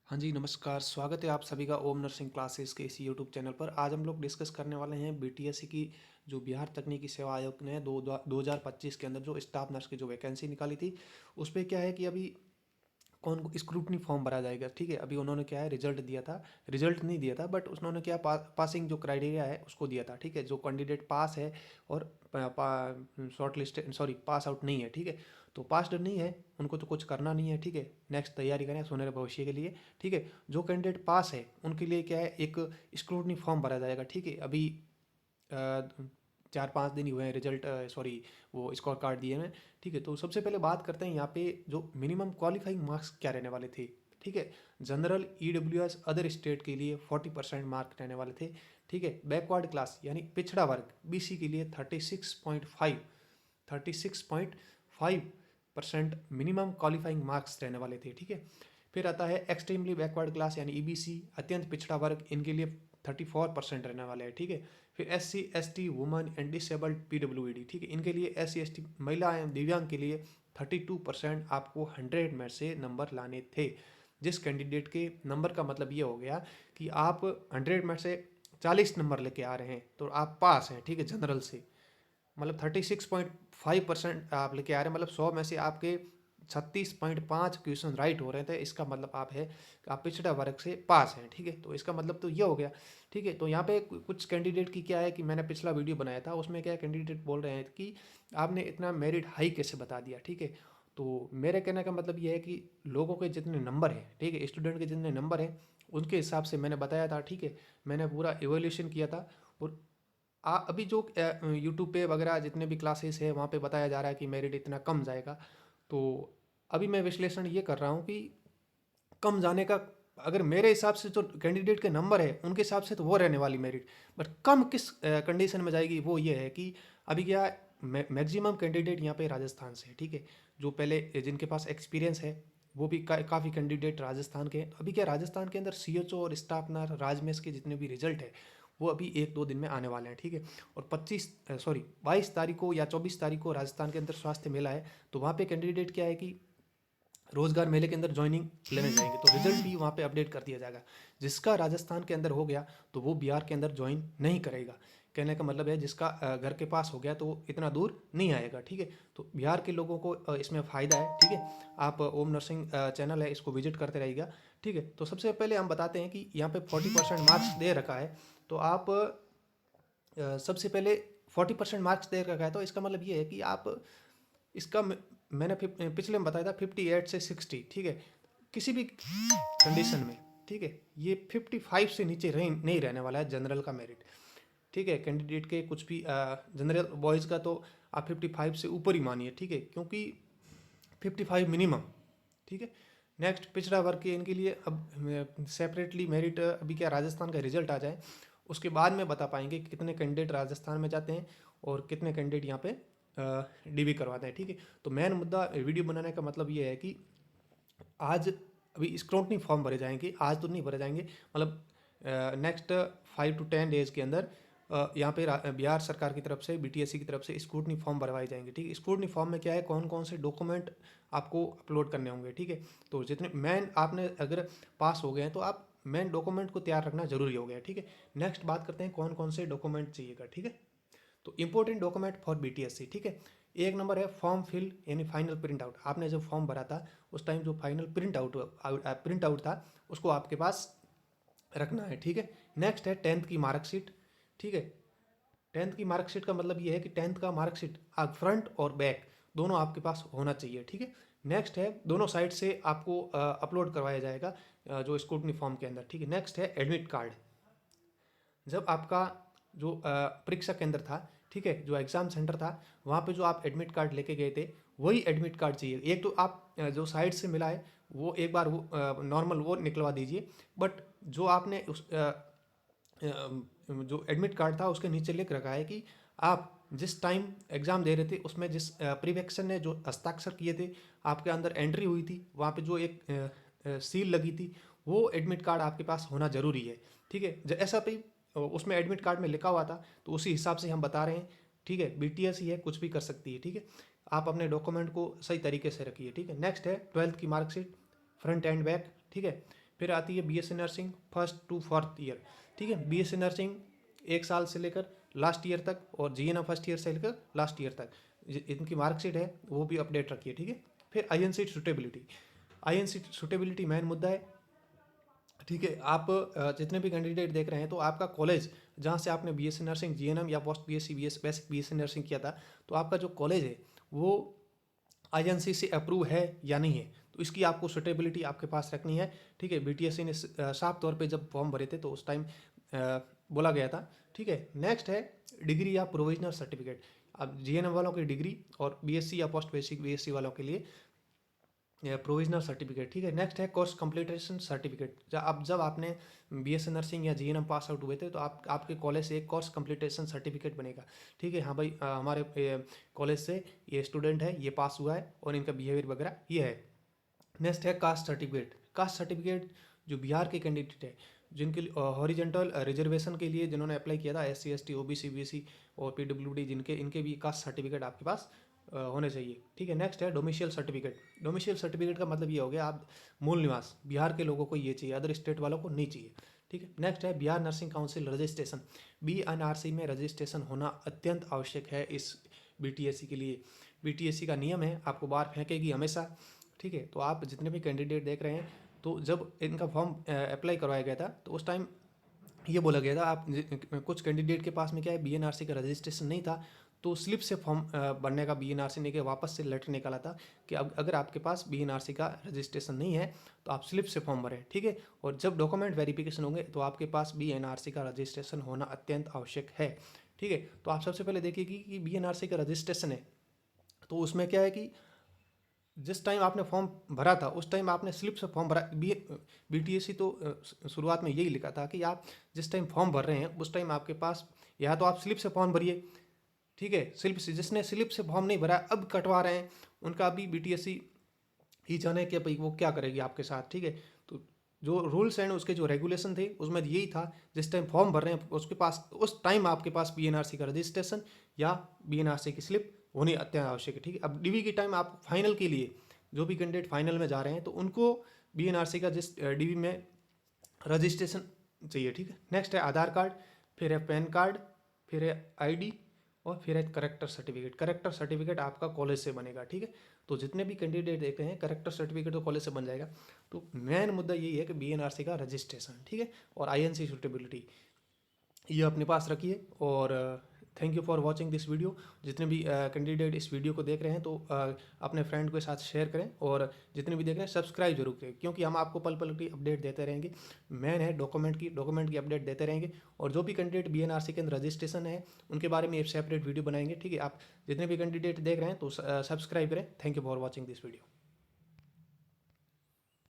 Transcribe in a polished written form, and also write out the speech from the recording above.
हाँ जी, नमस्कार। स्वागत है आप सभी का ओम नर्सिंग क्लासेस के इस यूट्यूब चैनल पर। आज हम लोग डिस्कस करने वाले हैं बीटीएससी की जो बिहार तकनीकी सेवा आयोग ने 2025 के अंदर जो स्टाफ नर्स की जो वैकेंसी निकाली थी, उस पे क्या है कि अभी कौन स्क्रूटनी फॉर्म भरा जाएगा। ठीक है, अभी उन्होंने क्या है रिजल्ट दिया था, रिजल्ट नहीं दिया था बट उन्होंने क्या पासिंग जो क्राइटेरिया है उसको दिया था। ठीक है, जो कैंडिडेट पास है और short list sorry pass out नहीं है। ठीक है, तो पास्ड नहीं है उनको तो कुछ करना नहीं है। ठीक है, नेक्स्ट तैयारी करें सुनहरे भविष्य के लिए। ठीक है, जो कैंडिडेट पास है उनके लिए क्या है एक स्क्रूटनी फॉर्म भरा जाएगा। ठीक है, अभी 4-5 दिन ही हुए हैं रिजल्ट सॉरी वो स्कोर कार्ड दिए हैं। ठीक है, तो सबसे पहले बात करते हैं यहाँ पे जो मिनिमम क्वालिफाइंग मार्क्स क्या रहने वाले थे। ठीक है, जनरल ईडब्ल्यूएस अदर स्टेट के लिए 40% मार्क रहने वाले थे। ठीक है, बैकवर्ड क्लास यानी पिछड़ा वर्ग बीसी के लिए 36.5% मिनिमम क्वालिफाइंग मार्क्स रहने वाले थे। ठीक है, फिर आता है एक्सट्रीमली बैकवर्ड क्लास यानी ईबीसी अत्यंत पिछड़ा वर्ग, इनके लिए 34% रहने वाले हैं। ठीक है, फिर SC ST women and disabled PWD। ठीक है, इनके लिए SC ST महिला एवं दिव्यांग के लिए 32% आपको 100 में से नंबर लाने थे। जिस कैंडिडेट के नंबर का मतलब ये हो गया कि आप 100 में से 40 नंबर लेके आ रहे हैं तो आप पास हैं। ठीक है, जनरल से मतलब 36.5% आप लेके आ रहे हैं, मतलब 100 में से आपके 36.5 क्वेश्चन राइट हो रहे थे। इसका मतलब आप है कि आप पिछड़ा वर्ग से पास हैं। ठीक है, तो इसका मतलब तो ये हो गया। ठीक है, तो यहाँ पे कुछ कैंडिडेट की क्या है कि मैंने पिछला वीडियो बनाया था उसमें क्या कैंडिडेट बोल रहे हैं कि आपने इतना मेरिट हाई कैसे बता दिया। ठीक है, तो मेरे कहने का मतलब ये है कि लोगों के जितने नंबर हैं, ठीक है, स्टूडेंट के जितने नंबर हैं उनके हिसाब से मैंने बताया था। ठीक है, मैंने पूरा एवेल्यूशन किया था। और अभी जो यूट्यूब पे वगैरह जितने भी क्लासेस है वहाँ पे बताया जा रहा है कि मेरिट इतना कम जाएगा। तो अभी मैं विश्लेषण ये कर रहा हूँ कि कम जाने का अगर मेरे हिसाब से जो कैंडिडेट के नंबर है उनके हिसाब से तो वो रहने वाली मेरिट, बट कम किस कंडीशन में जाएगी वो ये है कि अभी क्या मैक्सिमम कैंडिडेट यहाँ पे राजस्थान से है। ठीक है, जो पहले जिनके पास एक्सपीरियंस है वो भी काफ़ी कैंडिडेट राजस्थान के हैं। तो अभी क्या राजस्थान के अंदर CHO और स्टाफ नर्स राजमेस के जितने भी रिजल्ट है वो अभी 1-2 दिन में आने वाले हैं। ठीक है, और 22 तारीख को या 24 तारीख को राजस्थान के अंदर स्वास्थ्य मेला है। तो वहाँ पे कैंडिडेट क्या है कि रोजगार मेले के अंदर ज्वाइनिंग लेने जाएंगे तो रिजल्ट भी वहाँ पे अपडेट कर दिया जाएगा। जिसका राजस्थान के अंदर हो गया तो वो बिहार के अंदर ज्वाइन नहीं करेगा। कहने का मतलब है जिसका घर के पास हो गया तो वो इतना दूर नहीं आएगा। ठीक है, तो बिहार के लोगों को इसमें फ़ायदा है। ठीक है, आप ओम नर्सिंग चैनल है इसको विजिट करते रहिएगा। ठीक है, तो सबसे पहले हम बताते हैं कि यहाँ पे 40% मार्क्स दे रखा है। तो आप सबसे पहले 40% मार्क्स दे रखा है तो इसका मतलब ये है कि आप इसका मैंने पिछले में बताया था 58 से 60। ठीक है, किसी भी कंडीशन में। ठीक है, ये 55 से नीचे नहीं रहने वाला है जनरल का मेरिट। ठीक है, कैंडिडेट के कुछ भी जनरल बॉयज़ का तो आप 55 से ऊपर ही मानिए। ठीक है, क्योंकि 55 मिनिमम। ठीक है, नेक्स्ट पिछड़ा वर्ग के इनके लिए अब सेपरेटली मेरिट अभी क्या राजस्थान का रिजल्ट आ जाए उसके बाद में बता पाएंगे कि कितने कैंडिडेट राजस्थान में जाते हैं और कितने कैंडिडेट यहाँ पे DV करवाते हैं। ठीक है, तो मेन मुद्दा वीडियो बनाने का मतलब ये है कि आज अभी स्क्रूटनी फॉर्म भरे जाएंगे, आज तो नहीं भरे जाएंगे, मतलब नेक्स्ट 5 to 10 डेज के अंदर यहाँ पे बिहार सरकार की तरफ से BTSC की तरफ से स्क्रूटनी फॉर्म भरवाए जाएंगे। ठीक है, स्क्रूटनी फॉर्म में क्या है कौन कौन से डॉक्यूमेंट आपको अपलोड करने होंगे। ठीक है, तो जितने मेन आपने अगर पास हो गए हैं तो आप मेन डॉक्यूमेंट को तैयार रखना जरूरी हो गया। ठीक है, नेक्स्ट बात करते हैं कौन कौन से डॉक्यूमेंट चाहिएगा। ठीक है, तो इंपॉर्टेंट डॉक्यूमेंट फॉर BTSC। ठीक है, एक नंबर है फॉर्म फिल यानी फाइनल प्रिंट आउट। आपने जब फॉर्म भरा था उस टाइम जो फाइनल प्रिंट आउट था उसको आपके पास रखना है। ठीक है, नेक्स्ट है 10th की मार्कशीट। ठीक है, 10th की मार्कशीट का मतलब ये है कि 10th का मार्कशीट आप फ्रंट और बैक दोनों आपके पास होना चाहिए। ठीक है, नेक्स्ट है दोनों साइड से आपको अपलोड करवाया जाएगा जो स्क्रूटनी फॉर्म के अंदर। ठीक है, नेक्स्ट है एडमिट कार्ड। जब आपका जो परीक्षा केंद्र था, ठीक है, जो एग्ज़ाम सेंटर था वहाँ पे जो आप एडमिट कार्ड लेके गए थे वही एडमिट कार्ड चाहिए। एक तो आप जो साइड से मिला है वो एक बार वो नॉर्मल वो निकलवा दीजिए, बट जो आपने उस जो एडमिट कार्ड था उसके नीचे लिख रखा है कि आप जिस टाइम एग्ज़ाम दे रहे थे उसमें जिस प्रीवेक्शन ने जो हस्ताक्षर किए थे, आपके अंदर एंट्री हुई थी वहाँ पे जो एक सील लगी थी, वो एडमिट कार्ड आपके पास होना ज़रूरी है। ठीक है, ऐसा भी उसमें एडमिट कार्ड में लिखा हुआ था तो उसी हिसाब से हम बता रहे हैं। ठीक है, BTS ही है कुछ भी कर सकती है। ठीक है, आप अपने डॉक्यूमेंट को सही तरीके से रखिए। ठीक है, नेक्स्ट है 12th की मार्कशीट फ्रंट एंड बैक। ठीक है, फिर आती है BSc nursing first to fourth year, ठीक है। बीएससी नर्सिंग 1 साल से लेकर लास्ट ईयर तक, और जीएनएम फर्स्ट ईयर से लेकर लास्ट ईयर तक इनकी मार्कशीट है वो भी अपडेट रखिए, ठीक है। फिर INC suitability, INC suitability main मुद्दा है, ठीक है। आप जितने भी कैंडिडेट देख रहे हैं तो आपका कॉलेज जहाँ से आपने बीएससी नर्सिंग, जीएनएम या post BSc basic BSc nursing किया था, तो आपका जो कॉलेज है वो आईएनसी से अप्रूव है या नहीं है, तो इसकी आपको सुटेबिलिटी आपके पास रखनी है, ठीक है। बीटीएससी ने साफ तौर पे जब फॉर्म भरे थे तो उस टाइम बोला गया था, ठीक है। नेक्स्ट है डिग्री या प्रोविजनल सर्टिफिकेट। अब जीएनएम वालों की डिग्री और बीएससी या पोस्ट बेसिक बीएससी वालों के लिए प्रोविजनल सर्टिफिकेट, ठीक है। नेक्स्ट है कोर्स कंप्लीटेशन सर्टिफिकेट। अब जब आपने बीएससी नर्सिंग या जीएनएम पास आउट हुए थे तो आपके कॉलेज से एक कोर्स कंप्लीटेशन सर्टिफिकेट बनेगा, ठीक है। हाँ भाई, हमारे कॉलेज से ये स्टूडेंट है, ये पास हुआ है और इनका बिहेवियर वगैरह ये है। नेक्स्ट है कास्ट सर्टिफिकेट। कास्ट सर्टिफिकेट जो बिहार के कैंडिडेट है जिनके हॉरिजेंटल रिजर्वेशन के लिए जिन्होंने अप्लाई किया था, SC ST OBC BC और PWD जिनके, इनके भी कास्ट सर्टिफिकेट आपके पास होने चाहिए, ठीक है। नेक्स्ट है डोमिशियल सर्टिफिकेट। डोमिशियल सर्टिफिकेट का मतलब ये हो गया आप मूल निवास, बिहार के लोगों को ये चाहिए, अदर स्टेट वालों को नहीं चाहिए, ठीक है। नेक्स्ट है Bihar nursing council registration. BNRC में रजिस्ट्रेशन होना अत्यंत आवश्यक है इस BTSC के लिए। BTSC का नियम है आपको बाहर फेंकेगी हमेशा, ठीक है। तो आप जितने भी कैंडिडेट देख रहे हैं, तो जब इनका फॉर्म अप्लाई करवाया गया था तो उस टाइम ये बोला गया था, आप कुछ कैंडिडेट के पास में क्या है BNRC का रजिस्ट्रेशन नहीं था, तो स्लिप से फॉर्म भरने का BNRC ने के वापस से लेटर निकाला था कि अब अगर आपके पास BNRC का रजिस्ट्रेशन नहीं है तो आप स्लिप से फॉर्म भरें, ठीक है। और जब डॉक्यूमेंट वेरिफिकेशन होंगे तो आपके पास BNRC का रजिस्ट्रेशन होना अत्यंत आवश्यक है, ठीक है। तो आप सबसे पहले देखिए कि BNRC का रजिस्ट्रेशन है तो उसमें क्या है कि जिस टाइम आपने फॉर्म भरा था उस टाइम आपने स्लिप से फॉर्म भरा। BTSC तो शुरुआत में यही लिखा था कि आप जिस टाइम फॉर्म भर रहे हैं उस टाइम आपके पास या तो आप स्लिप से फॉर्म भरिए, ठीक है। स्लिप से, जिसने स्लिप से फॉर्म नहीं भरा अब कटवा रहे हैं उनका अभी BTSC ही जाने कि भाई वो क्या करेगी आपके साथ, ठीक है। तो जो रूल्स एंड उसके जो रेगुलेशन थे उसमें यही था, जिस टाइम फॉर्म भर रहे हैं उसके पास उस टाइम आपके पास BNRC का रजिस्ट्रेशन या BNRC की स्लिप होनी अत्यंत आवश्यक है, ठीक है। अब DV के टाइम आप फाइनल के लिए जो भी कैंडिडेट फाइनल में जा रहे हैं तो उनको BNRC का जिस DV में रजिस्ट्रेशन चाहिए, ठीक है। नेक्स्ट है आधार कार्ड, फिर है पैन कार्ड, फिर है ID और फिर है करेक्टर सर्टिफिकेट। करेक्टर सर्टिफिकेट आपका कॉलेज से बनेगा, ठीक है। तो जितने भी कैंडिडेट देख रहे हैं करेक्टर सर्टिफिकेट तो कॉलेज से बन जाएगा। तो मेन मुद्दा यही है कि BNRC का रजिस्ट्रेशन, ठीक है, और INC सुटेबिलिटी ये अपने पास रखिए। और thank you for watching this video. जितने भी कैंडिडेट इस वीडियो को देख रहे हैं तो अपने फ्रेंड के साथ शेयर करें, और जितने भी देख रहे हैं सब्सक्राइब जरूर करें, क्योंकि हम आपको पल पल की अपडेट देते रहेंगे। मेन है डॉक्यूमेंट की अपडेट देते रहेंगे, और जो भी कैंडिडेट BNRC के अंदर रजिस्ट्रेशन है उनके बारे में एक सेपरेट वीडियो बनाएंगे, ठीक है। आप जितने भी कैंडिडेट देख रहे हैं तो सब्सक्राइब करें। Thank you for watching this video.